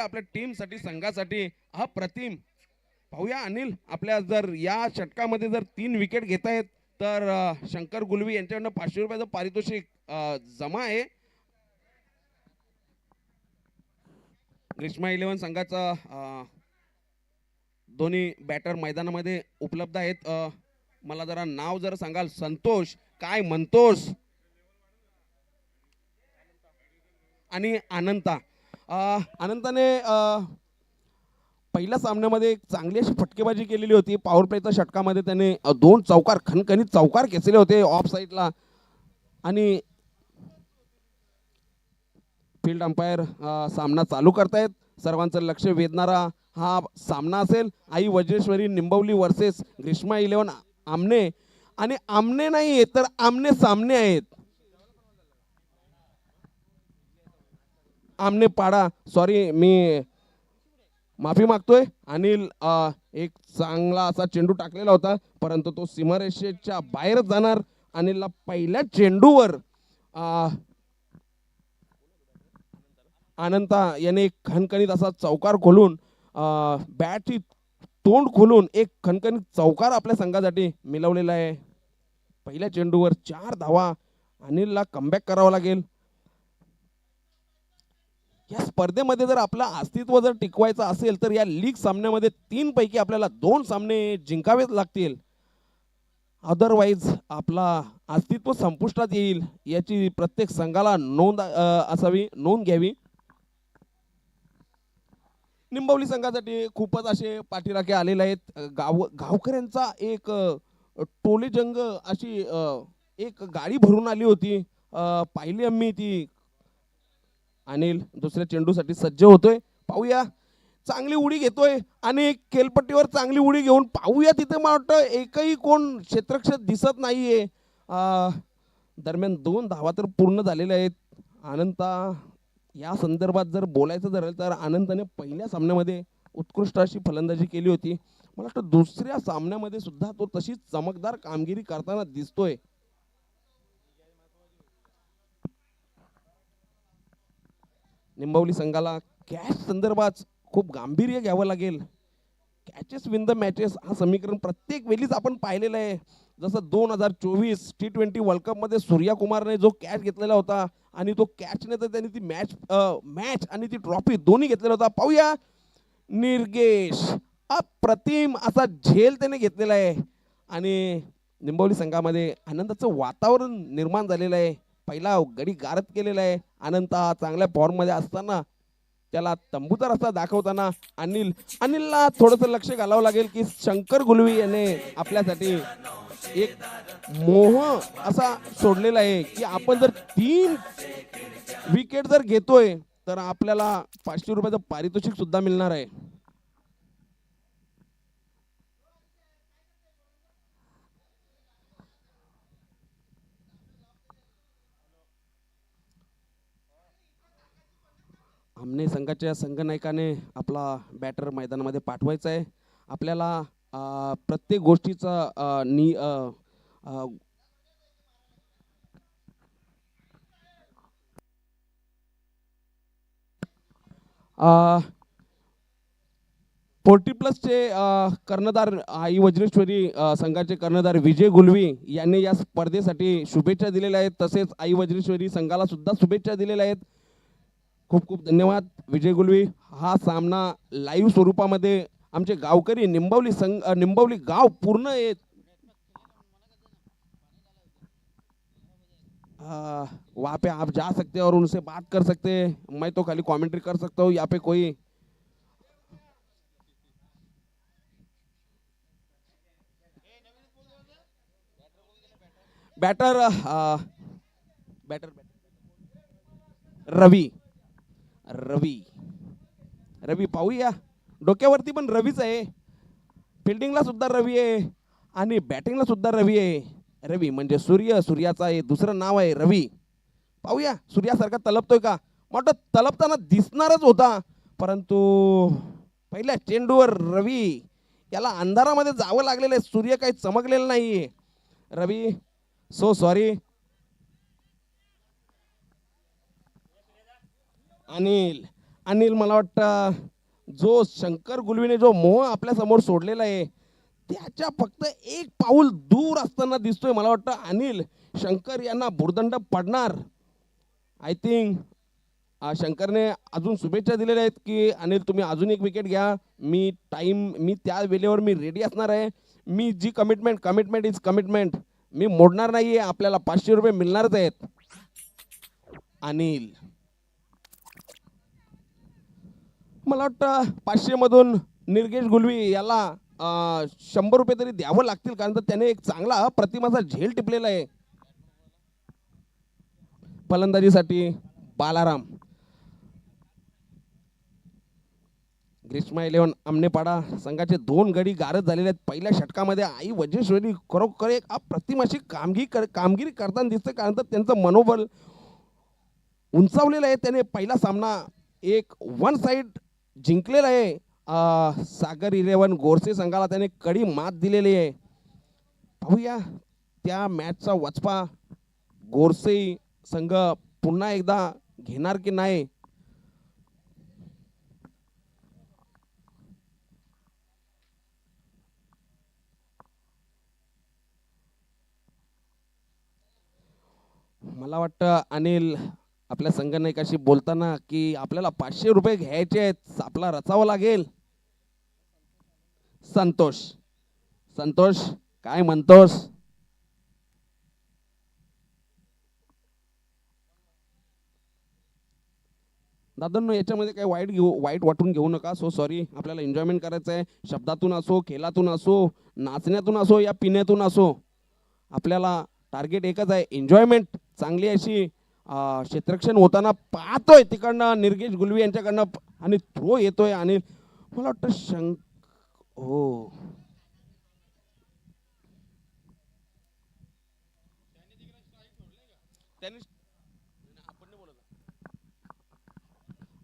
आपल्या टीमसाठी संघासाठी अप्रतिम. पाहूया अनिल, आपल्या जर या षटकामध्ये जर 3 विकेट घेत आहेत तर शंकर गुलवी यांच्याकडनं 500 रुपयाचं पारितोषिक जमा आहे. ग्रीष्मा 11 संघाचा दोन्ही बॅटर मैदानामध्ये उपलब्ध आहेत. मला जरा नाव जर सांगाल. संतोष, काय म्हणतोस? आणि अनंता. अनंताने पहिल्या सामन्यामध्ये एक चांगली अशी फटकेबाजी केलेली होती. पॉवर प्लेच्या षटकामध्ये त्याने 2 चौकार, खणखणीत चौकार खेचले होते ऑफ साईडला. आणि फील्ड अंपायर सामना चालू करतायत. सर्वांचं लक्ष वेधणारा हा सामना असेल. आई वज्रेश्वरी निंबवली वर्सेस ग्रीष्मा 11 आमने. आणि आमने नाही तर आमने सामने आहेत. आमने पाडा, सॉरी, मी माफी मागतोय. अनिल एक चांगला असा चेंडू टाकलेला होता, परंतु तो सीमारेषेच्या बाहेर जाणार. अनिलला पहिल्या चेंडूवर अनंता याने एक खणखणीत असा चौकार खोलून बॅटची तोंड खोलून एक खणखणीत चौकार आपल्या संघासाठी मिळवलेला आहे. पहिल्या चेंडूवर 4 धावा. अनिलला कमबॅक करावा लागेल. या स्पर्धेमध्ये जर आपलं अस्तित्व जर टिकवायचं असेल तर या लीग सामन्यामध्ये 3 पैकी आपल्याला 2 सामने जिंकावेच लागतील. अदरवाईज आपला अस्तित्व संपुष्टात येईल याची प्रत्येक संघाला नोंद असावी, नोंद घ्यावी. निंबवली संघासाठी खूपच असे पाठीराखे आलेले आहेत. गावकऱ्यांचा एक टोलेजंग अशी एक गाडी भरून आली होती. पाहिली आम्ही ती. अनिल दुसऱ्या चेंडूसाठी सज्ज होतोय. पाहूया, चांगली उडी घेतोय आणि केलपट्टीवर चांगली उडी घेऊन पाहूया. तिथे मला वाटतं एकही कोण क्षेत्ररक्षक दिसत नाहीये. दरम्यान 2 धावा तर पूर्ण झालेल्या आहेत. अनंता या संदर्भात जर बोलायचं झालं तर अनंताने पहिल्या सामन्यामध्ये उत्कृष्ट अशी फलंदाजी केली होती. मला वाटतं दुसऱ्या सामन्यामध्ये सुद्धा तो तशीच चमकदार कामगिरी करताना दिसतोय. निंबवली संघाला कॅच संदर्भात खूप गांभीर्य घ्यावं लागेल. कॅचेस विन द मॅचेस हा समीकरण प्रत्येक वेळीच आपण पाहिलेलं आहे. जसं 2024 T20 वर्ल्ड कपमध्ये सूर्यकुमारने जो कॅच घेतलेला होता आणि तो कॅचने तर त्यांनी ती मॅच आणि ती ट्रॉफी दोन्ही घेतलेला होता. पाहूया, निर्गेश अप्रतिम असा झेल त्याने घेतलेला आहे आणि निंबवली संघामध्ये आनंदाचं वातावरण निर्माण झालेलं आहे. पहिला गडी गारद केलेला आहे. अनंत चांगल्या फॉर्ममध्ये असताना त्याला तंबूचा रस्ता दाखवताना अनिलला थोडंसं लक्ष घालावं लागेल की शंकर गुलवी याने आपल्यासाठी एक मोह असा सोडलेला आहे की आपण जर 3 विकेट जर घेतोय तर आपल्याला 500 रुपयाचं पारितोषिक सुद्धा मिळणार आहे. आमने संघाच्या संघनायकाने आपला बॅटर मैदानामध्ये पाठवायचा आहे. आपल्याला प्रत्येक गोष्टीचा अ, 40+ कर्णधार आई वज्रेश्वरी संघाचे कर्णधार विजय गुलवी यांनी या स्पर्धेसाठी शुभेच्छा दिलेल्या आहेत. तसेच आई वज्रेश्वरी संघाला सुद्धा शुभेच्छा दिलेल्या आहेत. खूप खूप धन्यवाद विजय गुलवी. हा सामना लाईव्ह स्वरूपामध्ये आमचे गावकरी निंबवली गाव पूर्ण आहेत. वहाँ पे आप जा सकते हैं और उनसे बात कर सकते हैं. मैं तो खाली कमेंट्री कर सकता हूँ. यहाँ पे कोई बैटर बैटर रवी रवी रवी पाहूया. डोक्यावरती पण रवीच आहे. फिल्डिंगला सुद्धा रवी आहे आणि बॅटिंगला सुद्धा रवी आहे. रवी म्हणजे सूर्याचा आहे दुसरं नाव आहे रवी. पाहूया सूर्यासारखा तलपतोय का. मोठं तलपताना दिसणारच होता, परंतु पहिल्या चेंडूवर रवी याला अंधारामध्ये जावं लागलेलं आहे. सूर्य काही चमकलेला नाहीये. रवी सो सॉरी. अनिल अनिल मला वाटतं जो शंकर गुलवीने जो मोह आपल्या समोर सोडलेला आहे त्याच्या फक्त एक पाऊल दूर असताना दिसतोय मला वाटतं अनिल शंकर यांना भुर्दंड पडणार. आय थिंक शंकरने अजून शुभेच्छा दिलेल्या आहेत की अनिल तुम्ही अजून एक विकेट घ्या. मी त्या वेळेवर मी रेडी असणार आहे. मी जी कमिटमेंट इज कमिटमेंट मी मोडणार नाहीये. आपल्याला 500 रुपये मिळणारच आहेत. अनिल मला वाटतं 500 मधून निर्गेश गुलवी याला 100 रुपये तरी द्यावं लागतील कारण तर त्याने एक चांगला प्रतिमाचा झेल टिपलेला आहे. फलंदाजीसाठी बालाराम. ग्रीष्मा 11 आमनेपाडा संघाचे 2 गडी गारद झालेले आहेत. पहिल्या षटकामध्ये आई वजेश्वरी खरोखर एक अप्रतिम अशी कामगिरी करताना दिसते कारण तर त्यांचं मनोबल उंचावलेलं आहे. त्याने पहिला सामना एक 1 साइड जिंकलेला आहे. सागर 11 गोरसे संघाला त्याने कडी मात दिलेली आहे. पाहूया त्या मॅचचा वचपा गोरसे संघ पुन्हा एकदा घेणार की नाही. मला वाटतं अनिल आपल्या संघनायकाशी बोलताना की आपल्याला 500 रुपये घ्यायचे आहेत आपला रचावं लागेल. संतोष संतोष काय म्हणतोस. दादांनो याच्यामध्ये काही वाईट वाटून घेऊ नका. So sorry. आपल्याला एन्जॉयमेंट करायचं आहे. शब्दातून असो खेळातून असो नाचण्यातून असो या पिण्यातून असो आपल्याला टार्गेट एकच आहे एन्जॉयमेंट. चांगली अशी क्षेत्ररक्षण होताना पाहतोय तिकडनं निर्गेश गुलवी यांच्याकडनं आणि थ्रो येतोय आणि मला वाटतं हो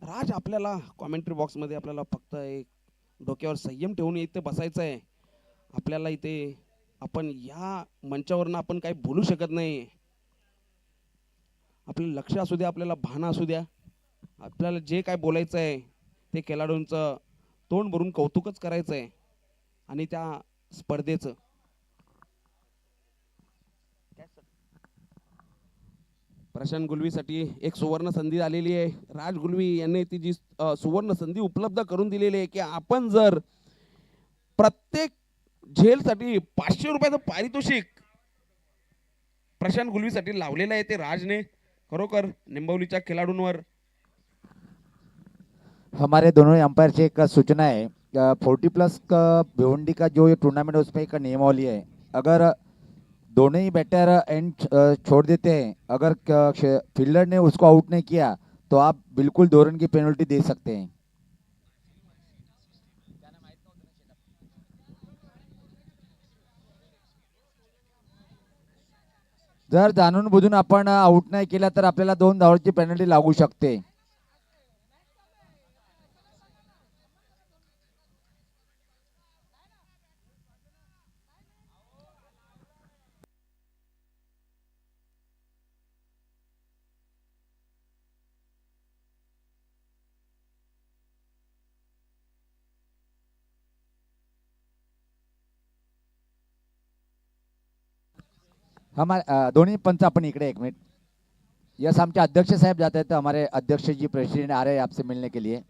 राज आपल्याला कॉमेंट्री बॉक्समध्ये आपल्याला फक्त एक डोक्यावर संयम ठेवून इथे बसायचं आहे. आपल्याला इथे आपण या मंचावरनं आपण काही बोलू शकत नाही. आपलं लक्ष असू द्या आपल्याला भान असू द्या. आपल्याला जे काय बोलायचं आहे ते खेळाडूंचं तोंड भरून कौतुकच करायचं आहे आणि त्या स्पर्धेचं. प्रशांत गुलवीसाठी एक सुवर्ण संधी आलेली आहे. राज गुलवी यांनी ती जी सुवर्ण संधी उपलब्ध करून दिलेली आहे की आपण जर प्रत्येक झेलसाठी 500 रुपयाचं पारितोषिक प्रशांत गुलवीसाठी लावलेलं आहे ते राजने खरोखर निंबवलीच्या खिलाडूंवर. हमारे दोनों अंपायर से एक सूचना है 40+ का भिवंडी का जो ये टूर्नामेंट है उसमें एक नियमावली है. अगर दोनों ही बैटर एंड छोड़ देते हैं, अगर फील्डर ने उसको आउट नहीं किया तो आप बिल्कुल 2 रन की पेनल्टी दे सकते हैं. जर जाणून बुजून आपण आउट नाही केला तर आपल्याला 2 धावांची पेनल्टी लागू शकते. हमारे दोनों पंच अपन इकड़े 1 मिनट. यस आमचे अध्यक्ष साहब जाते हैं तो हमारे अध्यक्ष जी प्रेसिडेंट आ रहे हैं आपसे मिलने के लिए.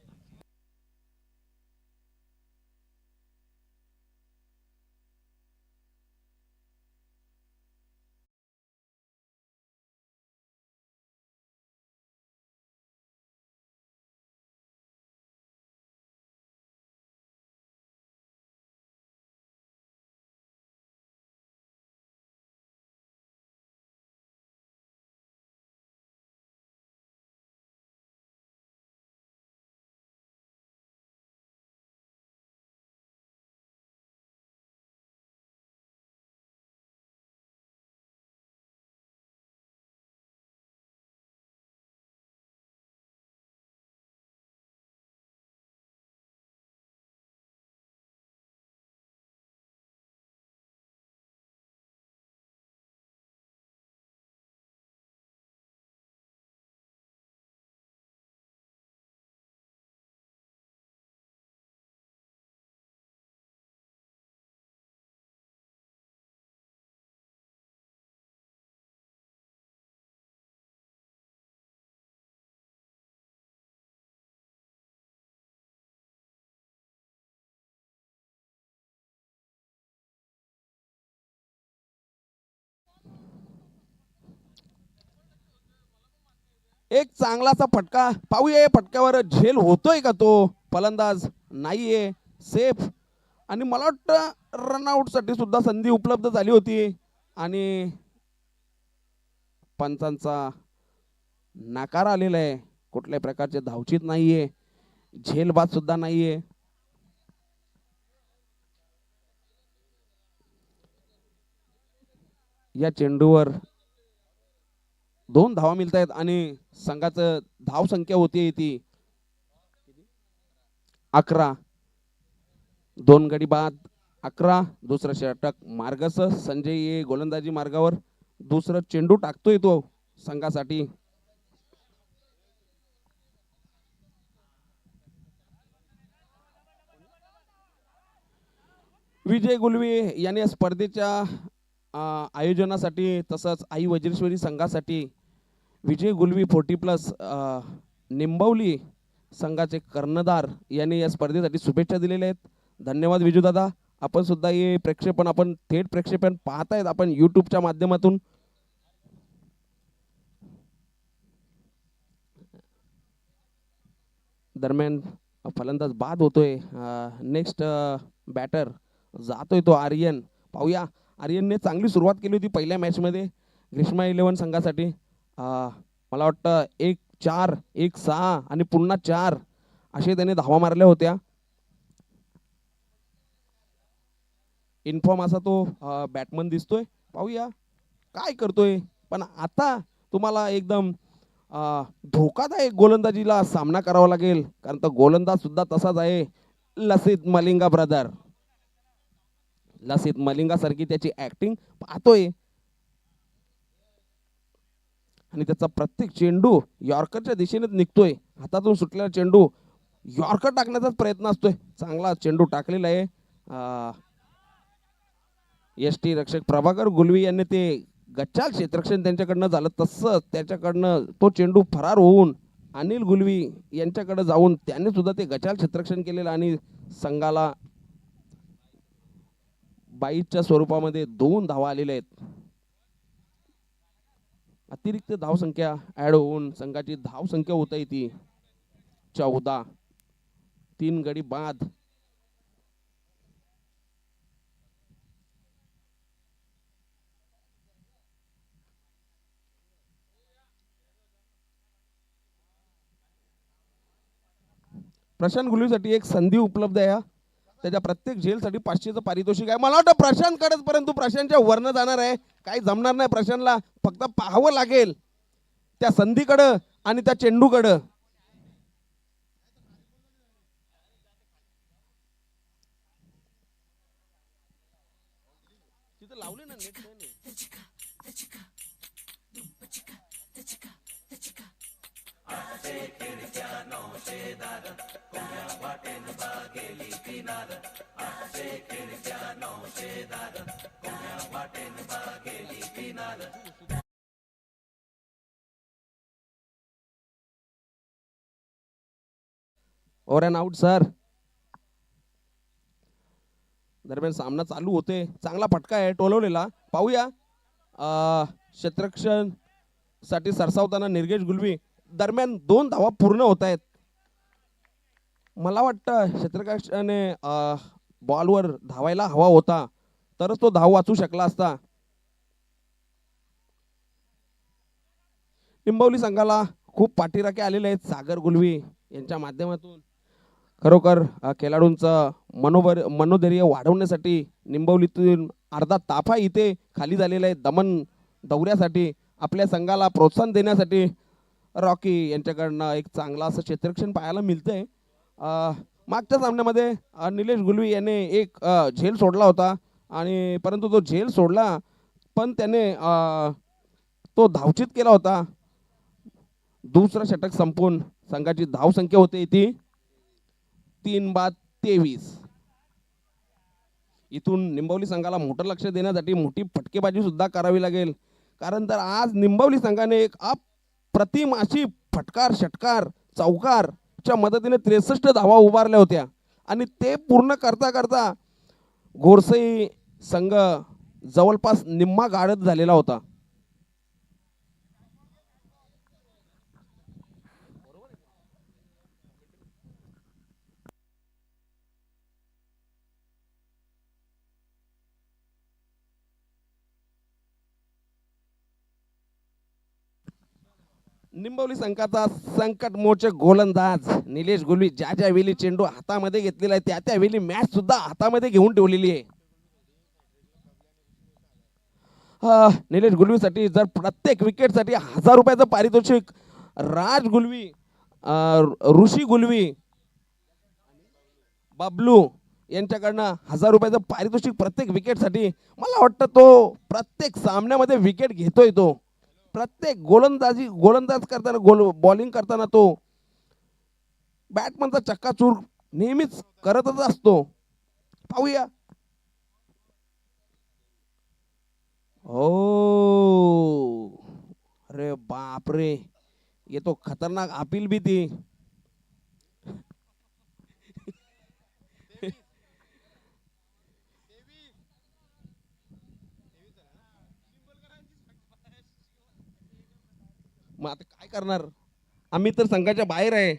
एक चांगलासा फटका पाहूया, या फटक्यावर झेल होतोय का तो फलंदाज नाहीये, सेफ. आणि मला वाटतं रनआउटसाठी सुद्धा संधी उपलब्ध झाली होती आणि पंचांचा नकार आलेला आहे. कुठल्याही प्रकारचे धावचीत नाहीये, झेलबाद सुद्धा नाहीये. या चेंडूवर 2 धावा मिळत आहेत आणि संघाचं धाव संख्या होती ती 11. 2 गडी बाद 11. दुसरं षटक मार्गसह संजय ये गोलंदाजी मार्गावर दुसरं चेंडू टाकतोय तो संघासाठी. विजय गुलवी यांनी या स्पर्धेच्या आयोजनासाठी तसंच आई वज्रेश्वरी संघासाठी विजय गुलवी 40+ निंबवली संघाचे कर्णधार यांनी या स्पर्धेसाठी शुभेच्छा दिलेल्या आहेत. धन्यवाद विजू दादा. आपण सुद्धा हे प्रेक्षेपण आपण थेट प्रेक्षेपण पाहतायत आपण यूट्यूबच्या माध्यमातून. दरम्यान फलंदाज बाद होतोय. नेक्स्ट बॅटर जातोय तो आर्यन. पाहूया, आर्यनने चांगली सुरुवात केली होती पहिल्या मॅचमध्ये ग्रीष्मा 11 संघासाठी. मला वाटतं 1-4 1-6 आणि पुन्हा 4 असे त्याने धावा मारल्या होत्या. इन्फॉर्म असा तो बॅटमन दिसतोय. पाहूया काय करतोय. पण आता तुम्हाला एकदम धोकादायक गोलंदाजीला सामना करावा लागेल, कारण तो गोलंदाज सुद्धा तसाच आहे. लसित मलिंगा ब्रदर, लसित मलिंगा सारखी त्याची ऍक्टिंग पाहतोय आणि त्याचा प्रत्येक चेंडू यॉर्करच्या दिशेनेच निघतोय. हातातून सुटलेला चेंडू यॉर्कर टाकण्याचाच प्रयत्न असतोय. चांगला चेंडू टाकलेला आहे. एसटी रक्षक प्रभाकर गुलवी यांनी ते गच्चाल क्षेत्ररक्षण त्यांच्याकडनं झालं तसं त्याच्याकडनं तो चेंडू फरार होऊन अनिल गुलवी यांच्याकडे जाऊन त्यांनी सुद्धा ते गचाल क्षेत्ररक्षण केलेलं आणि संघाला 22च्या स्वरूपामध्ये 2 धावा आलेल्या आहेत. अतिरिक्त धावसंख्या ऍड होऊन संघाची धावसंख्या होत आहे ती 14. 3 गडी बाद. प्रशांत गुलवीसाठी एक संधी उपलब्ध आहे. त्याच्या प्रत्येक झेलसाठी 500चं पारितोषिक आहे. मला वाटतं प्रशांत कडेच, परंतु प्रशांतच्या वरनं जाणार आहे. काही जमणार नाही प्रशांतला. फक्त पाहावं लागेल त्या संधीकडं आणि त्या चेंडूकडं. तिथं लावले ना net. Over and out sir. दरम्यान सामना चालू होते. चांगला फटका आहे टोलवलेला. पाहूया क्षेत्ररक्षण साठी सरसावताना निर्गेश गुलवी. दरम्यान 2 धावा पूर्ण होत आहेत. मला वाटतं क्षेत्ररक्षणाने बॉलवर धावायला हवा होता तरच तो धाव वाचू शकला असता. निंबवली संघाला खूप पाठीराखे आलेले आहेत सागर गुलवी यांच्या माध्यमातून. खरोखर खेळाडूंचं मनोधैर्य वाढवण्यासाठी निंबवलीतून अर्धा ताफा इथे खाली झालेला आहे. दमन दौऱ्यासाठी आपल्या संघाला प्रोत्साहन देण्यासाठी रॉकी यांच्याकडनं एक चांगला असं क्षेत्ररक्षण पाहायला मिळतंय. मागच्या सामन्यामध्ये निलेश गुलवी याने एक झेल सोडला होता आणि परंतु तो झेल सोडला पण त्याने तो धावचित केला होता. दुसरा षटक संपून संघाची धाव संख्या होते ती 3 बाद 23. इथून निंबवली संघाला मोठं लक्ष देण्यासाठी मोठी फटकेबाजी सुद्धा करावी लागेल, कारण तर आज निंबवली संघाने एक अप्रतिम अशी फटकार षटकार चौकारच्या मदतीने 63 धावा उभारल्या होत्या आणि ते पूर्ण करता करता घोरसई संघ जवळपास निम्मा गाडत झालेला होता. निंबवली संघाचा संकट मोचक गोलंदाज निलेश गुलवी ज्या ज्या वेळी चेंडू हातामध्ये घेतलेला आहे त्या त्या वेळी मॅच सुद्धा हातामध्ये घेऊन ठेवलेली आहे. निलेश गुलवीसाठी जर प्रत्येक विकेटसाठी 1000 रुपयाचं पारितोषिक राज गुलवी, ऋषी गुलवी, बबलू यांच्याकडनं 1000 रुपयाचं पारितोषिक प्रत्येक विकेटसाठी. मला वाटतं तो प्रत्येक सामन्यामध्ये विकेट घेतोय. तो प्रत्येक गोलंदाज करताना बॉलिंग करताना तो बॅटमनचा चक्काचूर नेहमीच करतच असतो. पाहूया. हो, अरे बापरे, ये तो खतरनाक अपील भी थी. मग आता काय करणार, आम्ही तर संघाच्या बाहेर आहे,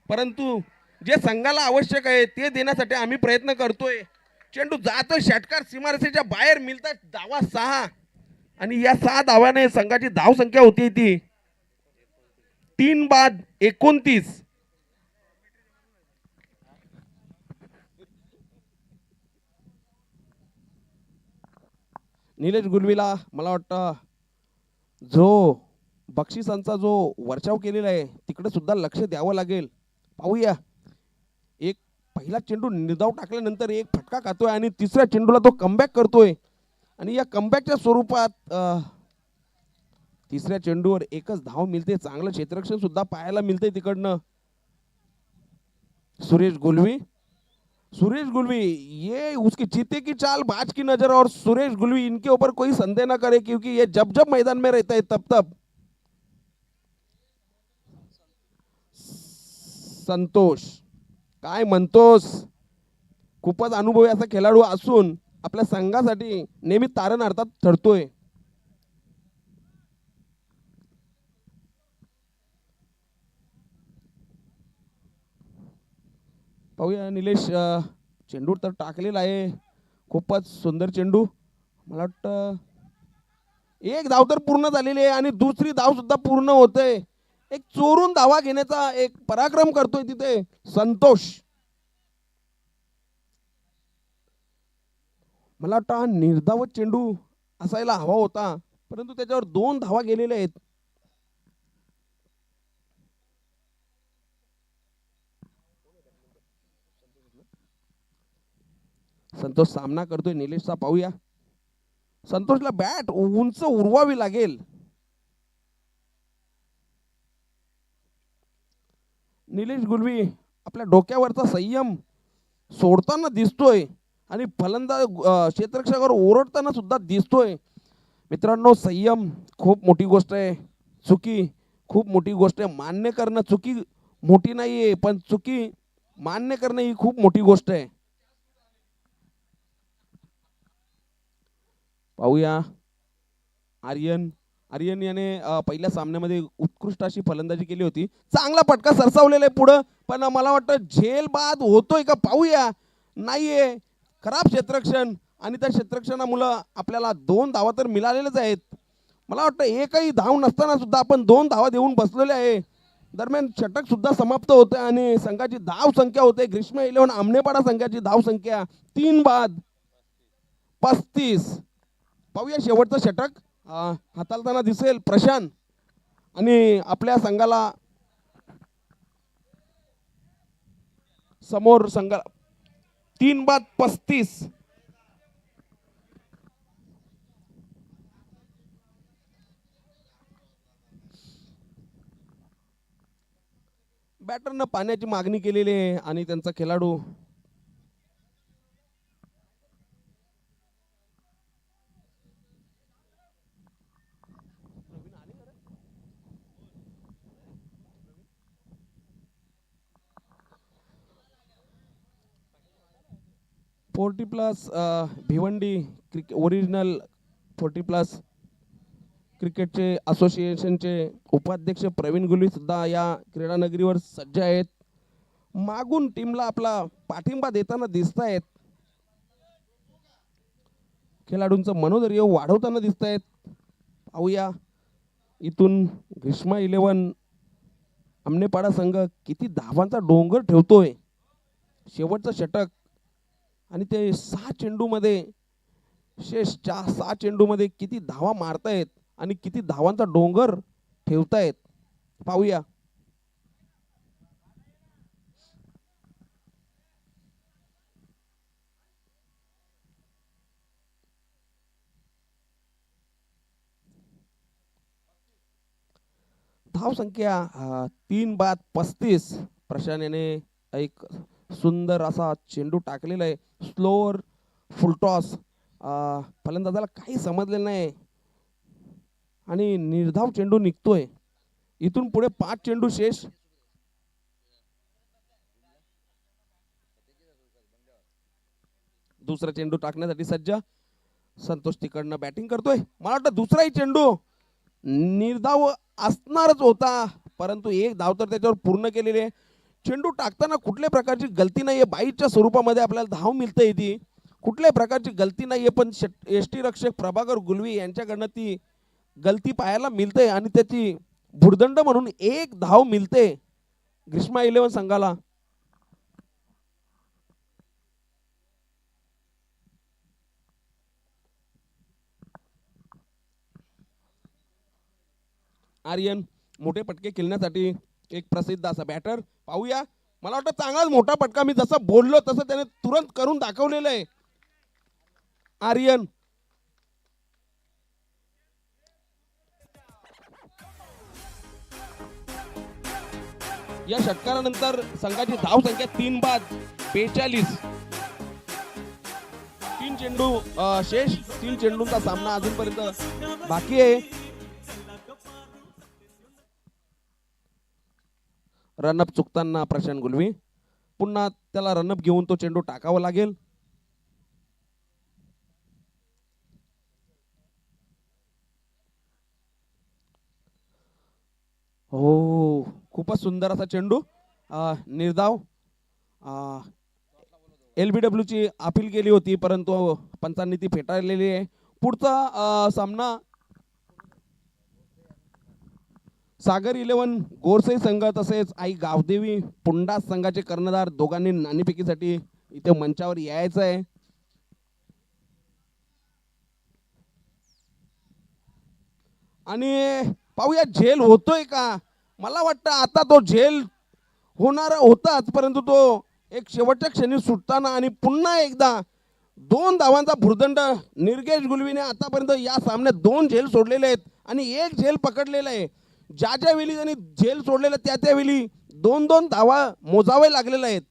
परंतु जे संघाला आवश्यक आहे ते देण्यासाठी आम्ही प्रयत्न करतोय. चेंडू जातो षटकार सीमारेषेच्या बाहेर, मिळतात धावा 6 आणि या 6 धावाने संघाची धाव संख्या होती ती 3 बाद 29. निलेश गुलवीला मला वाटतं जो बक्षिसांचा जो वर्षाव केलेला आहे तिकडे सुद्धा लक्ष द्यावं लागेल. पाहूया. एक पहिला चेंडू निर्धाव टाकल्यानंतर एक फटका खातोय आणि तिसऱ्या चेंडूला तो कमबॅक करतोय आणि या कमबॅकच्या स्वरूपात तिसऱ्या चेंडूवर एकच धाव मिळते. चांगलं क्षेत्ररक्षण सुद्धा पाहायला मिळते तिकडनं. सुरेश गुलवी ये उसकी चीते की चाल बाज की नजर, और सुरेश गुलवी इनके ऊपर कोई संदेह न करे क्योंकि ये जब जब मैदान में रहता है तब तब. संतोष, काय म्हणतोस, खूपच अनुभवी असा खेळाडू असून आपल्या संघासाठी नेहमी तारणार्थात ठरतोय. पाहूया. निलेश चेंडू तर टाकलेला आहे, खूपच सुंदर चेंडू. मला वाटतं एक धाव तर पूर्ण झालेली आहे आणि दुसरी धाव सुद्धा पूर्ण होते. एक चोरून धावा घेण्याचा एक पराक्रम करतोय तिथे संतोष. मला वाटतं हा निर्धावत चेंडू असायला हवा होता, परंतु त्याच्यावर 2 धावा गेलेल्या आहेत. संतोष सामना करतोय निलेशचा. पाहूया. संतोषला बॅट उंच उडवावी लागेल. निलेश गुलवी आपल्या डोक्यावरचा संयम सोडताना दिसतोय आणि फलंदाज क्षेत्ररक्षकावर ओरडताना सुद्धा दिसतोय. मित्रांनो, संयम खूप मोठी गोष्ट आहे, चुकी खूप मोठी गोष्ट आहे. मान्य करणं चुकी मोठी नाहीये, पण चुकी मान्य करणं ही खूप मोठी गोष्ट आहे. पाहूया. आर्यन याने पहिल्या सामन्यामध्ये उत्कृष्ट अशी फलंदाजी केली होती. चांगला फटका सरसावलेला आहे पुढं, पण मला वाटतं झेल बाद होतोय का पाहूया. नाहीये. खराब क्षेत्ररक्षण आणि त्या क्षेत्ररक्षणामुळे आपल्याला 2 धावा तर मिळालेल्याच आहेत. मला वाटतं एकही धाव नसताना सुद्धा आपण 2 धावा देऊन बसलेले आहे. दरम्यान षटक सुद्धा समाप्त होते आणि संघाची धाव संख्या होते ग्रीष्म 11 आमनेपाडा संघाची धाव संख्या 3 बाद 35. पाहूया शेवटचं षटक हाताळताना दिसेल प्रशांत आणि आपल्या संघाला समोर संघाला 3 बाद 35. बॅटरनं पाण्याची मागणी केलेली आहे आणि त्यांचा खेळाडू फोर्टी प्लस भिवंडी ओरिजिनल 40+ क्रिकेटचे असोसिएशनचे उपाध्यक्ष प्रवीण गुलवी सुद्धा या क्रीडा नगरीवर सज्ज आहेत. मागून टीमला आपला पाठिंबा देताना दिसत आहेत. खेळाडूंचं मनोधैर्य वाढवताना दिसत आहेत. पाहूया. इथून ग्रीष्मा 11 आमनेपाडा संघ किती धावांचा डोंगर ठेवतोय. शेवटचं षटक आणि ते 6 चेंडूमध्ये शेषच्या 6 चेंडूमध्ये किती धावा मारतायत आणि किती धावांचा डोंगर ठेवतायत पाहूया. धाव संख्या 3 बाद 35. प्रशांत याने एक सुंदर असा चेंडू टाकलेला आहे. Slower full toss. फलंदाजाला काही समजलेलं नाही आणि निर्धाव चेंडू निघतोय. इथून पुढे 5 चेंडू शेष. दुसरा चेंडू टाकण्यासाठी सज्ज. संतोष तिकडनं बॅटिंग करतोय. मला वाटतं दुसराही चेंडू निर्धाव असणारच होता, परंतु एक धाव तर त्याच्यावर पूर्ण केलेली आहे. चेंडू टाकताना कुठल्याही प्रकारची गलती नाहीये. बाईटच्या स्वरूपामध्ये आपल्याला धाव मिळते. ती कुठल्याही प्रकारची गलती नाहीये, पण यष्टी रक्षक प्रभाकर गुलवी यांच्याकडनं ती गलती पाहायला मिळते आणि त्याची भुर्दंड म्हणून एक धाव मिळते ग्रीष्मा 11 संघाला. आर्यन मोठे पटके खेळण्यासाठी एक प्रसिद्ध असा बॅटर. पाहूया. मला वाटतं चांगलाच मोठा पटका. मी जसं बोललो तसं त्याने तुरंत करून दाखवलेलं आहे आर्यन. या षटकारानंतर संघाची धाव संख्या 3 बाद 42. 3 चेंडू शेष. 3 चेंडूंचा सामना अजूनपर्यंत बाकी आहे. रनअप चुकताना प्रशांत गुलवी. पुन्हा त्याला रनअप घेऊन तो चेंडू टाकावा लागेल. हो, खूपच सुंदर असा चेंडू. निर्धाव. LBW ची अपील केली होती, परंतु पंचांनी ती फेटाळलेली आहे. पुढचा सामना सागर 11 गोरसे संघ तसेच आई गावदेवी पुंडा संघाचे कर्णधार दोघांनी नाणेफेकीसाठी इथे मंचावर यायचं आहे. आणि पाहूया झेल होतोय का. मला वाटतं आता तो झेल होणारा होताच, परंतु तो एक शेवटच्या क्षणी सुटताना आणि पुन्हा एकदा 2 धावांचा भुर्दंड. निर्गेश गुलवीने आतापर्यंत या सामन्यात 2 झेल सोडलेले आहेत आणि 1 झेल पकडलेला आहे. ज्या वेळी त्यांनी झेल सोडलेला त्यावेळी 2-2 धावा मोजावे लागलेले आहेत.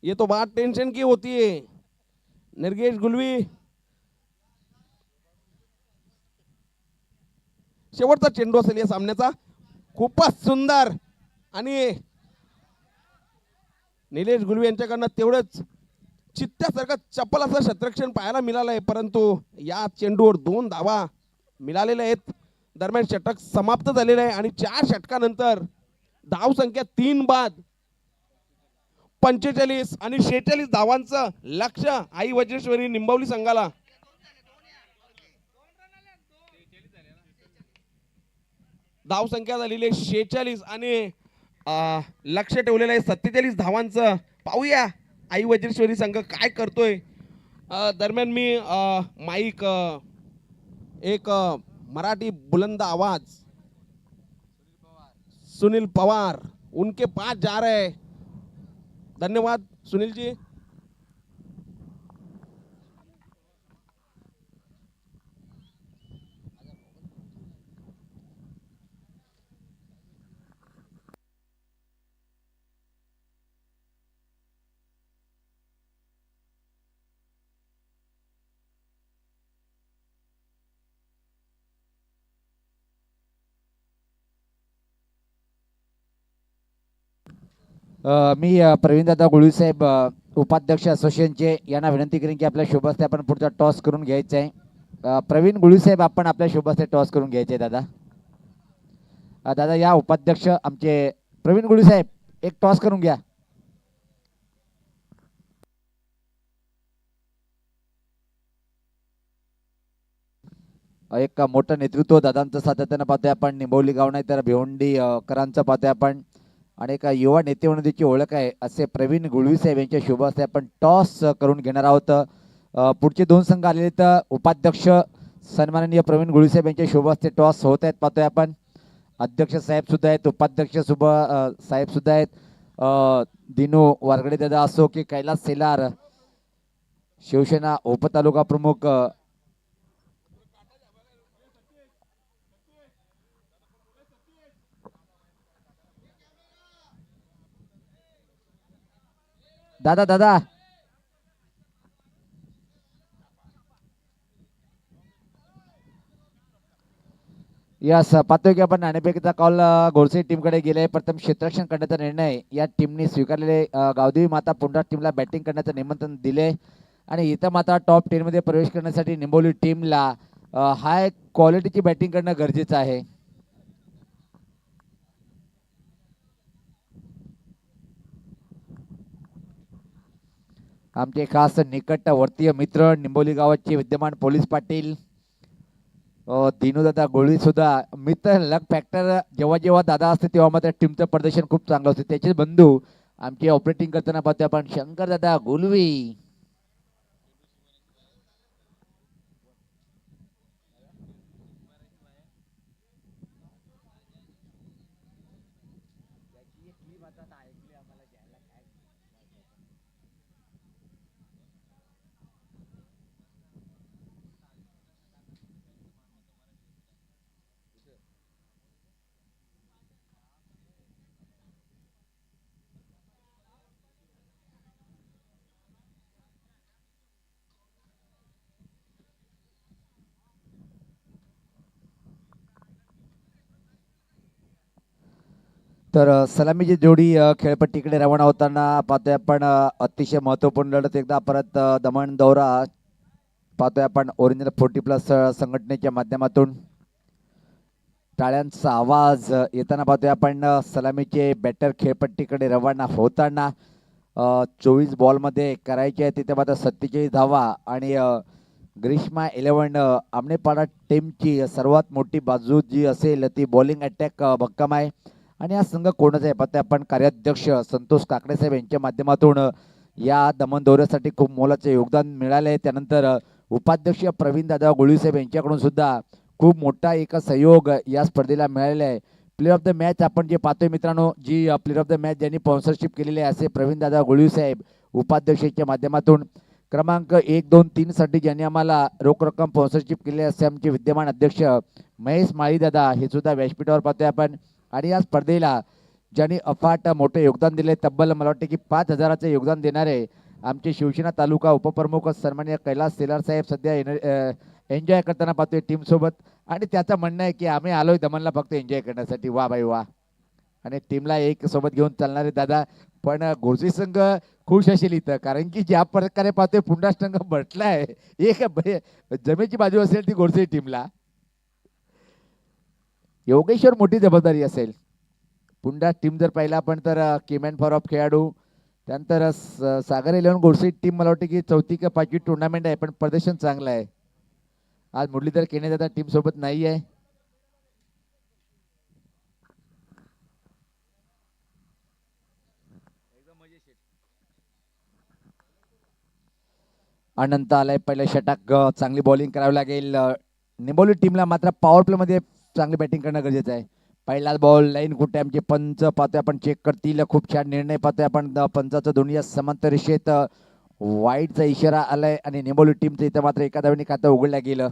ये तो बात टेंशन की होती है. निर्गेश गुलवी. शेवटचा चेंडू असेल या सामन्याचा. खूपच सुंदर. आणि निलेश गुलवी यांच्याकडनं तेवढंच चित्त्यासारखं चप्पल असं क्षेत्ररक्षण पाहायला मिळालंय, परंतु या चेंडूवर 2 धावा मिळालेल्या आहेत. दरम्यान षटक समाप्त झालेलं आहे आणि 4 षटकानंतर धाव संख्या 3 बाद 45 आणि 46 धावांचं लक्ष्य आई वज्रेश्वरी निंबवली संघाला. धाव संख्या झालेली आहे 46 आणि लक्ष ठेवलेलं आहे 47 धावांचं. पाहूया आई वज्रेश्वरी संघ काय करतोय. दरम्यान मी माईक एक मराठी बुलंद आवाज सुनील पवार उनके पास जा रहे हैं. धन्यवाद सुनील जी. मी प्रवीणदादा गुळवी साहेब उपाध्यक्ष असोसिएशनचे यांना विनंती करेन की आपल्या शुभहस्ते आपण पुढचा टॉस करून घ्यायचा आहे. प्रवीण गुळवी साहेब आपण आपल्या शुभहस्ते टॉस करून घ्यायचे दादा. दादा या उपाध्यक्ष आमचे प्रवीण गुळवी साहेब एक टॉस करून घ्या. एक मोठं नेतृत्व दादांचं सातत्यानं पाहतोय आपण. निंबवली गाव नाही तर भिवंडी करांचं पाहतोय आपण. आणि एक युवा नेते म्हणून त्याची ओळख आहे असे प्रवीण गुळवी साहेब यांच्या शुभ हस्ते आपण टॉस करून घेणार आहोत. पुढचे दोन संघ आलेले तर उपाध्यक्ष सन्माननीय प्रवीण गुळवी साहेब यांच्या शुभ हस्ते टॉस होत आहेत पाहतोय आपण. अध्यक्ष साहेब सुद्धा आहेत, उपाध्यक्ष साहेब सुद्धा आहेत. दिनू वारगडे दादा असो की कैलास सेलार शिवसेना उपतालुका प्रमुख दादा दादा यस पाहतोय की आपण नाणेफेकीचा कॉल गोडसे टीमकडे गेले. प्रथम क्षेत्ररक्षण करण्याचा निर्णय या टीमने स्वीकारलेले. गावदेवी माता पुंडा टीमला बॅटिंग करण्याचं निमंत्रण दिले आणि इथं मात्र टॉप 10 मध्ये प्रवेश करण्यासाठी निंबोली टीमला हाय क्वालिटीची बॅटिंग करणं गरजेचं आहे. आमचे खास निकटवर्तीय मित्र निंबोली गावाचे विद्यमान पोलीस पाटील दिनूदादा गोळी सुद्धा मित्र. लक फॅक्टर जेव्हा जेव्हा दादा असते तेव्हा मात्र टीमचं प्रदर्शन खूप चांगलं असते. त्याचे बंधू आमचे ऑपरेटिंग करताना पाहतोय आपण शंकर दादा गोलवी. तर सलामीची जोडी खेळपट्टीकडे रवाना होताना पाहतोय आपण. अतिशय महत्त्वपूर्ण लढत एकदा परत दमण दौरा पाहतोय आपण. ओरिजिनल 40+ संघटनेच्या माध्यमातून टाळ्यांचा आवाज येताना पाहतोय आपण. सलामीचे बॅटर खेळपट्टीकडे रवाना होताना 24 बॉलमध्ये करायचे आहे तिथे मात्र 47 धावा आणि ग्रीष्मा 11 आमनेपाडा टीमची सर्वात मोठी बाजू जी असेल ती बॉलिंग अटॅक भक्कम आहे. आणि हा संघ कोणाचा आहे पाहतोय आपण. कार्याध्यक्ष संतोष काकडे साहेब यांच्या माध्यमातून या दमण दौऱ्यासाठी खूप मोलाचे योगदान मिळाले. त्यानंतर उपाध्यक्ष प्रवीण दादा गोळी साहेब यांच्याकडून सुद्धा खूप मोठा एक सहयोग या स्पर्धेला मिळालेला आहे. प्लेअर ऑफ द मॅच आपण जे पाहतोय मित्रांनो, जी प्लेअर ऑफ द मॅच ज्यांनी स्पॉन्सरशिप केलेली आहे असे प्रवीण दादा गोळी साहेब उपाध्यक्षांच्या माध्यमातून. क्रमांक 1, 2, 3 साठी ज्यांनी आम्हाला रोख रक्कम स्पॉन्सरशिप केली असे आमचे विद्यमान अध्यक्ष महेश माळी दादा हे सुद्धा व्यासपीठावर पाहतोय आपण. आणि या स्पर्धेला ज्यांनी अफाट मोठे योगदान दिले, तब्बल मला वाटते की 5,000चे योगदान देणारे आमचे शिवसेना तालुका उपप्रमुख सन्माननीय कैलास सेलार साहेब सध्या एन्जॉय करताना पाहतोय टीम सोबत. आणि त्याचं म्हणणं आहे की आम्ही आलोय दमनला फक्त एन्जॉय करण्यासाठी. वा बाई वा. आणि टीमला एक सोबत घेऊन चालणारे दादा. पण घोरसी संघ खुश असेल इथं, कारण की ज्या प्रकारे पाहतोय पुंडा संघ म्हटलाय एक जमेची बाजू असेल ती घोरसी टीमला. योगेश्वर मोठी जबाबदारी असेल. पुंडा टीम जर पाहिला आपण तर केमॅन फॉर ऑफ खेळाडू, त्यानंतर सागर 11 गोडसे टीम मला वाटते की 4थी का 5वी टुर्नामेंट आहे पण प्रदर्शन चांगलं आहे. आज मुरलीधर केने दादा टीम सोबत नाही आहे. अनंत आलाय पहिलं षटक. चांगली बॉलिंग करावी लागेल निंबोली टीमला. मात्र पॉवर प्ले मध्ये चांगली बॅटिंग करणं गरजेचं आहे. पहिला बॉल लाईन कुठे आमचे पंच पाहतोय आपण चेक करतील. खूप छान निर्णय पाहतोय आपण. पंचाचं दोन्ही समांतर रेषेत वाईटचा इशारा आलाय आणि निंबोली टीमचं इथं मात्र एका धावेने खातं उघडलं गेलं.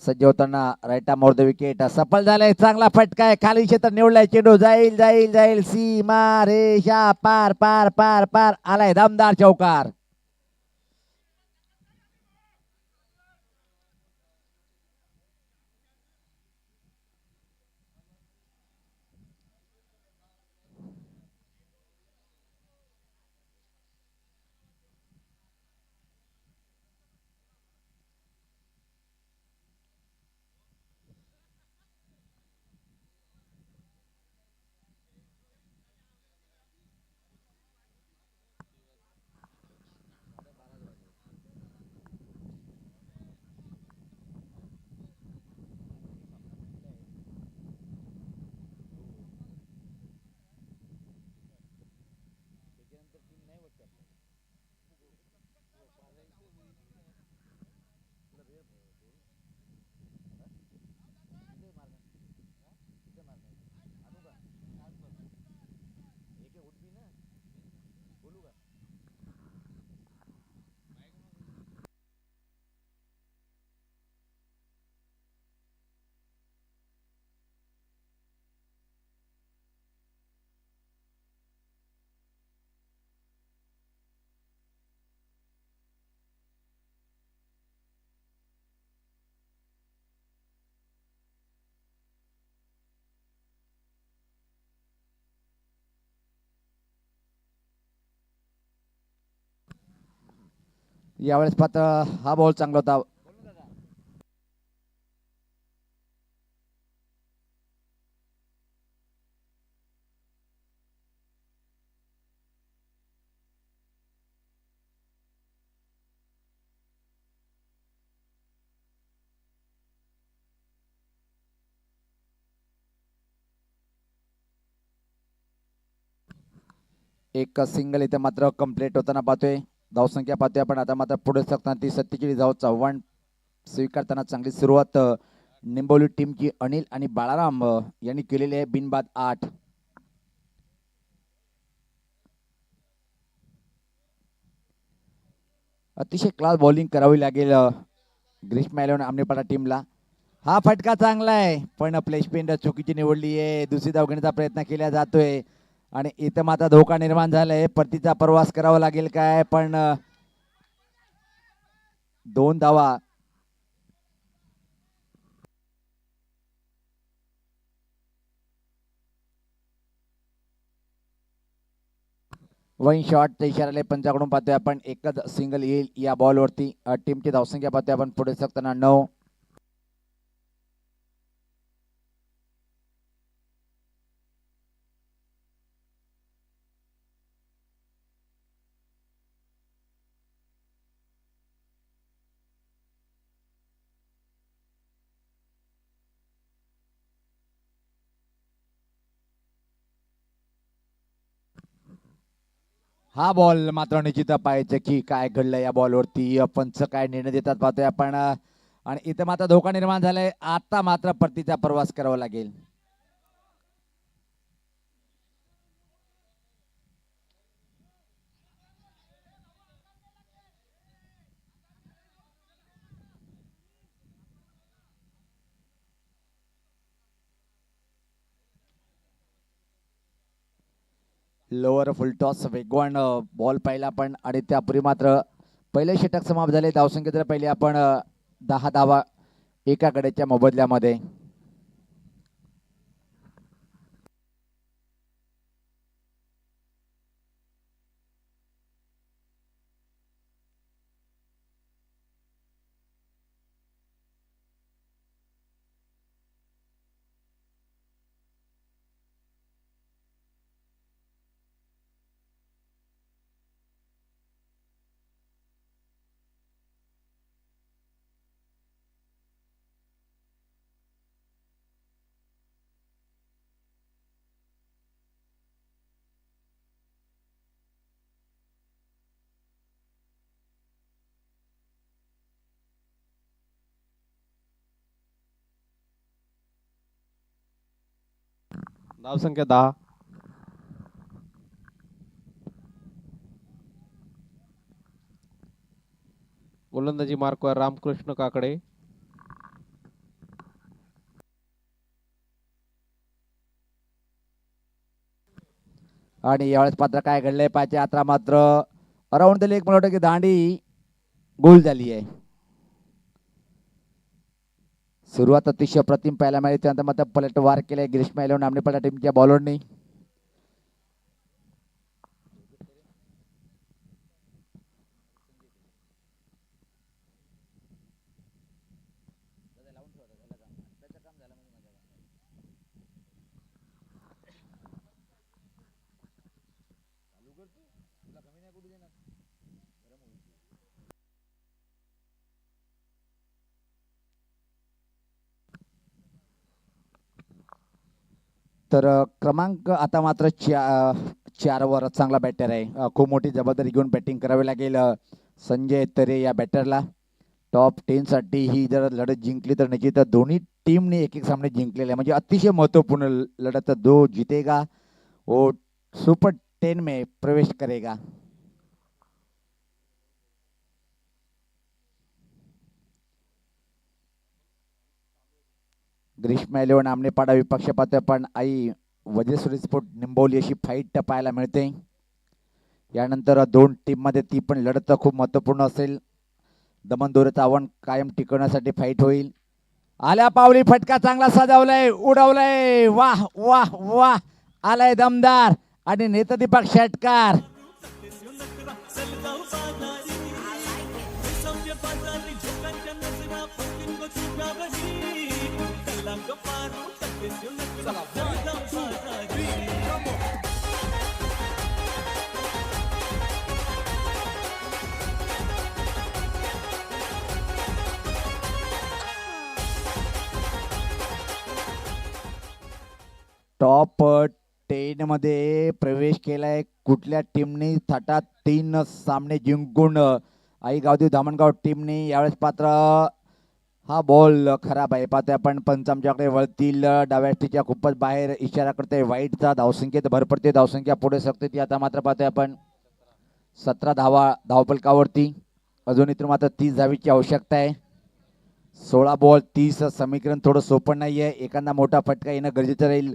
सज्ज होताना राईट आर्म द विकेट सफल झालाय. चांगला फटका आहे, खाली क्षेत्र निवडलाय. चेंडू जाईल जाईल जाईल सीमा रेषा पार पार पार पार आलाय. दमदार चौकार. यावेळेस पात्र हा बॉल चांगला होता. एक सिंगल इथे मात्र कंप्लीट होताना पाहतोय. धावसंख्या पाहतोय आपण आता मात्र पुढे सरकताना ती 47 धावांचं आव्हान स्वीकारताना चांगली सुरुवात निंबोली टीमची अनिल आणि बाळाराम यांनी केलेली आहे. बिनबाद 8. अतिशय क्लास बॉलिंग करावी लागेल ग्रीष्म इलेव्हन आमनेपाडा टीमला. हा फटका चांगला आहे पण प्लेसमेंट चुकीची निवडली आहे. दुसरी धाव घेण्याचा प्रयत्न केला जातोय आणि इथं मात्र धोका निर्माण झालाय. परतीचा प्रवास करावा लागेल काय पण 2 धावा. वन शॉट इशाराले पंचाकडून पाहतोय आपण. एकच सिंगल येईल या बॉलवरती. टीमची धावसंख्या पाहतोय आपण पुढे सरकताना 9. हा बॉल मात्र निश्चित पाहायचं की काय घडलं या बॉलवरती. पंच काय निर्णय देतात पाहतोय आपण. आणि इथं मात्र धोका निर्माण झालाय. आता मात्र परतीचा प्रवास करावा लागेल. लोअर फुल टॉस वेगवान बॉल पाहिला आपण आणि त्यापूर्वी मात्र पहिले षटक समाप्त झाले. धावसंख्या जर पहिले आपण 10 धावा एका गड्याच्या मोबदल्यामध्ये. धावसंख्या 10. गोलंदाजी मार्कवर रामकृष्ण काकडे. आणि यावेळेस पात्र काय घडलंय पाहिजे. आता मात्र अराउंड द लेग मला वाटतं की दांडी गोल झाली आहे. सुरुवात अतिशय प्रतिम पाहायला मिळाली. त्यानंतर मात्र पलटवार केलाय ग्रीष्म इलेव्हन आमनेपाडा टीमच्या बॉलरनी. तर क्रमांक आता मात्र 4 वर चांगला बॅटर आहे. खूप मोठी जबाबदारी घेऊन बॅटिंग करावी लागेल संजय तरे या बॅटरला. टॉप 10 साठी ही जर लढत जिंकली तर निश्चित दोन्ही टीमने एक एक सामने जिंकलेले आहे. म्हणजे अतिशय महत्वपूर्ण लढत. दो जीतेगा वो सुपर 10 में प्रवेश करेगा. ग्रीष्म इलेव्हन आमनेपाडा विपक्ष पाहतोय पण आई वज्रेश्वरी स्पोर्ट निंबोली अशी फाईट पाहायला मिळते. यानंतर 2 टीममध्ये ती पण लढत खूप महत्वपूर्ण असेल. दमन दोरेचं आव्हान कायम टिकवण्यासाठी फाईट होईल. आल्या पावली फटका चांगला सजवलाय उडवलाय. वाह वाह वाह आलाय दमदार आणि नेता दीपक शेटकार. टॉप 10 मध्ये प्रवेश केलाय. कुठल्या टीमने थाटात 3 सामने जिंकून आई गावदेव धामणगाव टीमने यावेळेस पात्र. हा बॉल खराब आहे. पाहतोय आपण पंच आमच्याकडे वळतील. डाव्या टीच्या खूपच बाहेर इशारा करतोय वाईटचा. धावसंख्येत भर पडते. धावसंख्या पुढे सरते ती आता मात्र पाहतोय आपण 17 धावा धावफलकावरती. अजून इथून मात्र 30 धावीची आवश्यकता आहे. 16 बॉल 30 समीकरण थोडं सोपं नाहीये. एखादा मोठा फटका येणं गरजेचं राहील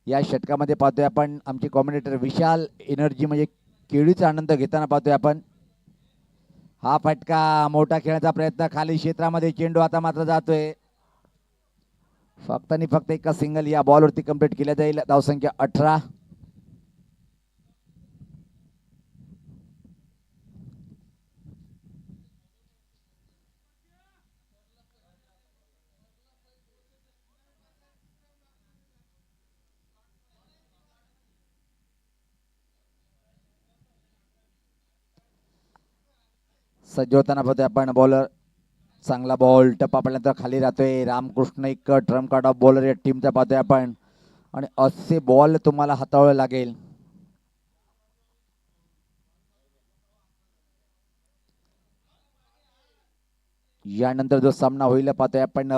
या षटकामध्ये. पाहतोय आपण आमचे कॉमेंटेटर विशाल एनर्जी म्हणजे केळीचा आनंद घेताना पाहतोय आपण. हा फटका मोठा खेळण्याचा प्रयत्न खाली क्षेत्रामध्ये. चेंडू आता मात्र जातोय. फक्त आणि फक्त एका सिंगल या बॉलवरती कंप्लीट केल्या जाईल. धावसंख्या 18. सज्ज होताना पाहतोय आपण बॉलर. चांगला बॉल टप्पा पडल्यानंतर खाली राहतोय. रामकृष्ण एक ट्रम्प कार्ड ऑफ बॉलर या टीमचा पाहतोय आपण. आणि असे बॉल तुम्हाला हाताळावे लागेल. यानंतर जो सामना होईल पाहतोय आपण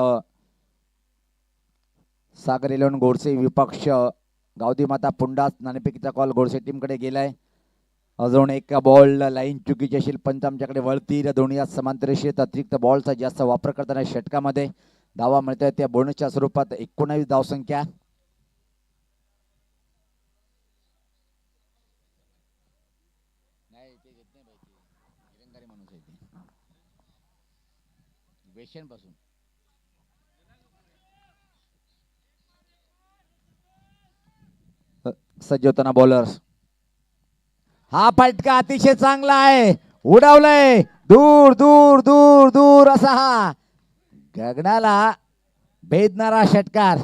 सागर 11 गोडसे विपक्ष गावदी माता पुंडास. नाणेफेकीचा कॉल गोडसे टीमकडे गेलाय. अजून एक बॉल लाईन चुकीची असेल. पंच आमच्याकडे वळतील. दोन्ही या समांतर रेषेत अतिरिक्त बॉलचा जास्त वापर करताना षटकामध्ये धावा मिळतात. त्या बोनसच्या स्वरूपात 19 धावसंख्या. सज्ज होताना बॉलर. हा फटका अतिशय चांगला आहे. उडावलंय दूर दूर दूर दूर असा हा गगनाला भेदणारा षटकार.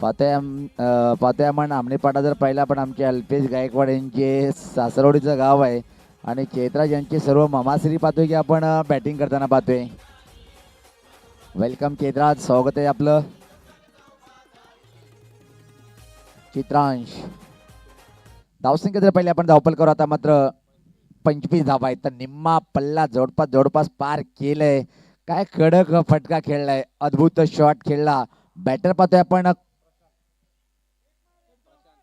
पाहतोय आपण आमने पाटा जर पाहिला पण आमचे अल्पेश गायकवाड यांचे सासरवडीचं गाव आहे. आणि चैत्राज यांचे सर्व मामाश्री पाहतोय की आपण बॅटिंग करताना पाहतोय. वेलकम चैत्राज, स्वागत आहे आपलं. चित्रांश. धावसंख्या जर पहिले आपण धावपल करू आता मात्र 25 धावा आहेत. तर निम्मा पल्ला जवळपास पार केलंय. काय कडक फटका खेळलाय. अद्भुत शॉट खेळला. बॅटर पाहतोय आपण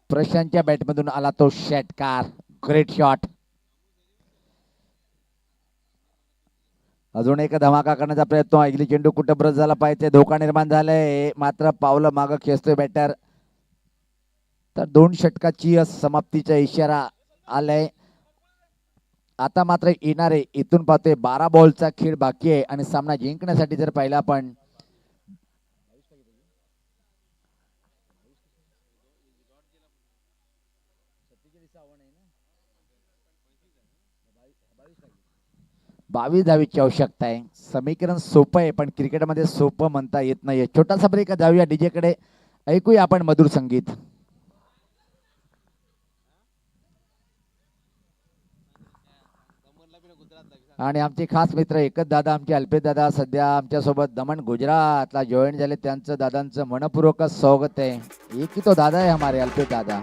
प्रशांतच्या बॅटमधून आला तो षटकार. Great shot. अजून एक धमाका करण्याचा प्रयत्न. ऐकली चेंडू कुठं ब्रश झाला पाहिजे. धोका निर्माण झालाय. मात्र पावलं मागं खेचतोय बॅटर. तर 2 षटकाची समाप्तीचा इशारा आलाय. आता मात्र येणारे इथून पाहतोय 12 बॉलचा खेळ बाकी आहे. आणि सामना जिंकण्यासाठी जर पाहिला आपण बावीस धावीची आवश्यकता आहे. समीकरण सोपं आहे पण क्रिकेटमध्ये सोपं म्हणता येत नाही. छोटासा ब्रेक जाऊया डीजे कडे. ऐकूया आपण मधुर संगीत. आणि आमचे खास मित्र एकच दादा आमचे अल्पेश दादा सध्या आमच्या सोबत दमण गुजरातला जॉईन झाले. त्यांचं दादांचं मनपूर्वक स्वागत आहे. एक ही तो दादा आहे हमारे अल्पेश दादा.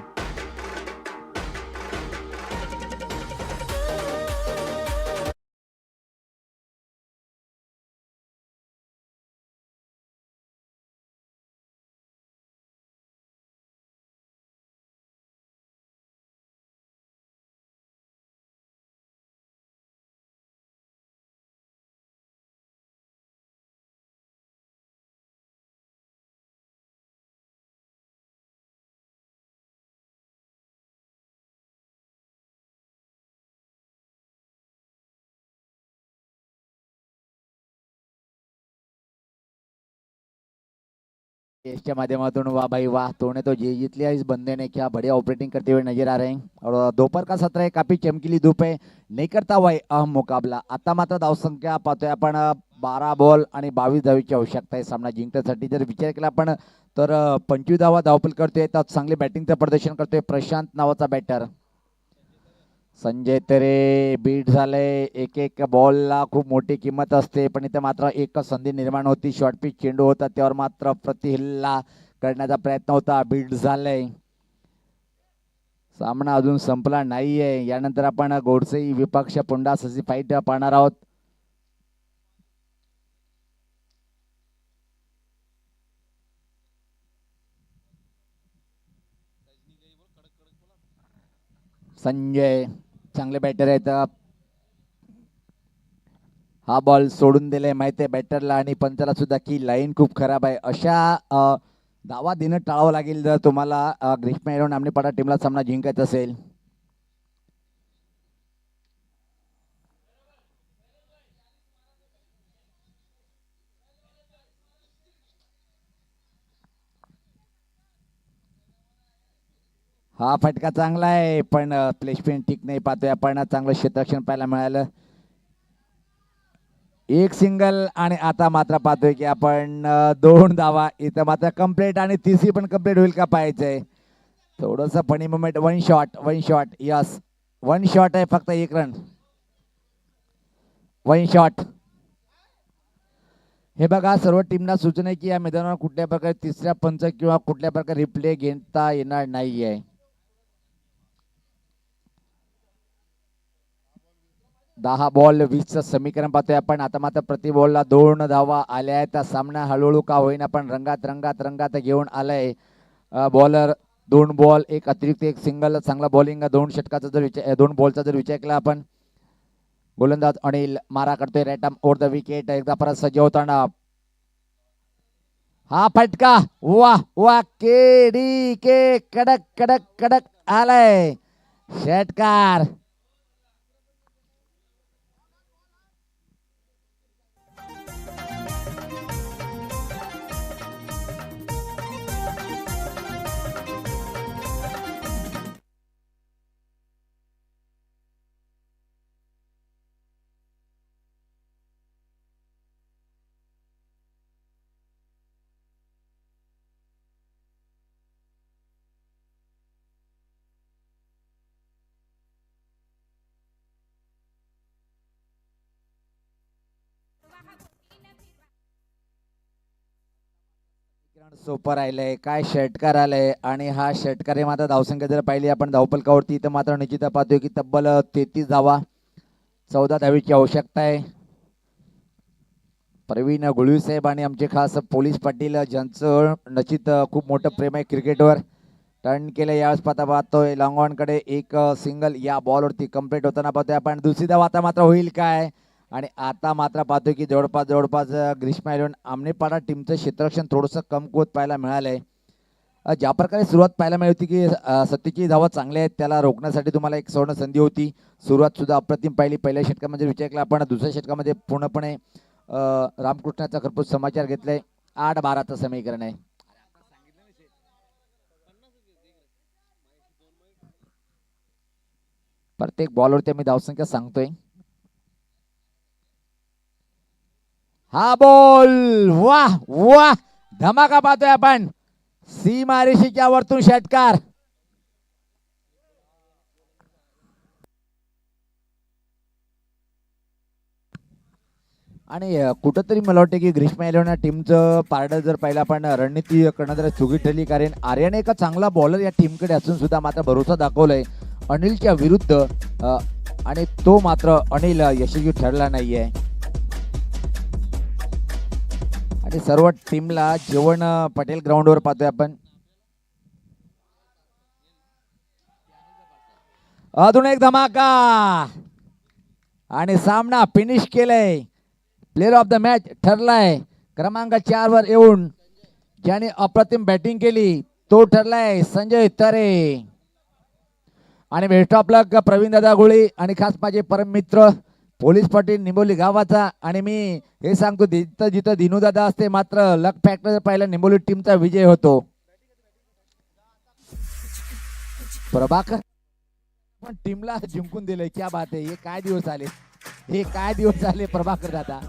इसके माध्यमातून वाह भाई वाह, तूने तो जी जीत लिया। इस बंदे ने क्या बढ़िया ऑपरेटिंग करते हुए नजर आ रहे हैं। और दोपहर का सत्र है, काफी चमकीली धूप आहे, नाही करता हुआ अहम मुकाबला। आता मात्र धावसंख्या पाहतोय आपण 12 बॉल आणि 22 धावीची आवश्यकता आहे सामना जिंकण्यासाठी। जर विचार केला आपण तर 25 धावा धावपल करतोय, तर चांगले बॅटिंगचं प्रदर्शन करतोय प्रशांत नावाचा बॅटर। संजय तरे बीट झाले, एक एक बॉलला खूप मोठी किंमत असते, पण इथे मात्र एक संधी निर्माण होती। शॉर्ट पिच चेंडू होता, त्यावर मात्र प्रतिहिल्ला करण्याचा प्रयत्न होता, बीट झाले। सामना अजून संपला नाहीये, यानंतर आपण गोडसे विपक्ष पुंडास अशी फाईट पाहणार आहोत। संजय चांगले बॅटर आहेत, हा बॉल सोडून दिले माहिती आहे बॅटरला आणि पंचाला सुद्धा की लाईन खूप खराब आहे। अशा धावा देणं टाळावं लागेल जर तुम्हाला ग्रीष्मा एरोन आमनेपाडा टीमला सामना जिंकायचा असेल। हा फटका चांगला आहे, पण प्लेसमेंट ठीक नाही पाहतोय आपण। चांगलं क्षेत्ररक्षण पाहायला मिळालं, एक सिंगल, आणि आता मात्र पाहतोय की आपण 2 धावा इथं मात्र कंप्लीट, आणि तिसरी पण कंप्लीट होईल का पाहायचंय। थोडंसं funny moment, one shot, yes one shot आहे, फक्त 1 रन, वन शॉट। हे बघा, सर्व टीमना सूचना आहे की या मैदानावर कुठल्या प्रकारे तिसऱ्या पंच किंवा कुठल्या प्रकारे रिप्ले घेता येणार नाहीये। 10 बॉल 20चं समीकरण पाहतोय आपण। आता मात्र प्रति बॉलला 2 धावा आल्या आहेत। सामना हळूहळू का होईना पण रंगात घेऊन आलाय। बॉलर 2 बॉल 1 अतिरिक्त 1 सिंगल, चांगला बॉलिंग, 2 षटकाचा जर विचार 2 बॉलचा जर विचार केला आपण। गोलंदाज अनिल मारा करतोय, right arm over the wicket, एकदा परत सज्ज होताना हा फटका, वाह वाह, केडी के कडक आलाय षटकार। सुपर राहिलंय, काय षटकार आलाय, आणि हा षटकार मात्र धावसंख्या जर पाहिली आपण धावपलकावरती तर मात्र निश्चित पाहतोय की तब्बल 33 धावा, 14 धावीची आवश्यकता आहे। प्रवीण गुळवी साहेब आणि आमचे खास पोलीस पाटील, ज्यांचं निश्चित खूप मोठं प्रेम आहे क्रिकेटवर, टर्न केलं यावेळेस पाहतोय लॉंग ऑन कडे, एक सिंगल या बॉलवरती कंप्लीट होताना पाहतोय आपण। दुसरी धाव आता मात्र होईल काय, आणि आता मात्र पाहतोय की जवळपास ग्रीष्मा एलेवन आमनेपाडा टीमचं क्षेत्ररक्षण थोडंसं कमकुवत पाहायला मिळालंय। ज्या प्रकारे सुरुवात पाहायला मिळते की 37 धावा चांगल्या आहेत, त्याला रोखण्यासाठी तुम्हाला एक सुवर्ण संधी होती। सुरुवात सुद्धा अप्रतिम पाहिली, पहिल्या षटकामध्ये विचार केला आपण, दुसऱ्या षटकामध्ये पूर्णपणे रामकृष्णाचा खरपूस समाचार घेतलाय। 8-12चं समीकरण आहे। प्रत्येक बॉलवरती मी धावसंख्या सांगतोय। हा बॉल, वाह वाह, धमाका पाहतोय आपण, सीमारेषेच्या वरतून षटकार। आणि कुठंतरी मला वाटतं की ग्रीष्मा एलेवन टीमचं पारडं जर पाहिलं आपण रणनीती करणं जर चुकी ठरली, कारण आर्यन एक चांगला बॉलर या टीमकडे असून सुद्धा मात्र भरोसा दाखवलाय अनिलच्या विरुद्ध, आणि तो मात्र अनिल यशस्वी ठरला नाहीये। आणि सर्व टीमला जेवण पटेल ग्राउंडवर पाहतोय आपण। अजून एक धमाका, आणि सामना फिनिश केलाय। प्लेयर ऑफ द मॅच ठरलाय क्रमांक 4 वर येऊन ज्याने अप्रतिम बॅटिंग केली तो ठरलाय संजय तरे। आणि बेस्ट ऑफ लक प्रवीण दादा गुळी, आणि खास माझे परम मित्र पोलीस पाटील निंबोली गावाचा. आणि मी हे सांगतो जिथं जिथं दिनूदादा असते मात्र लक फॅक्टर पाहिलं निंबोली टीमचा विजय होतो. प्रभाकर पण टीमला जिंकून दिलंय. क्या बात आहे. हे काय दिवस आले, हे काय दिवस आले प्रभाकर दादा.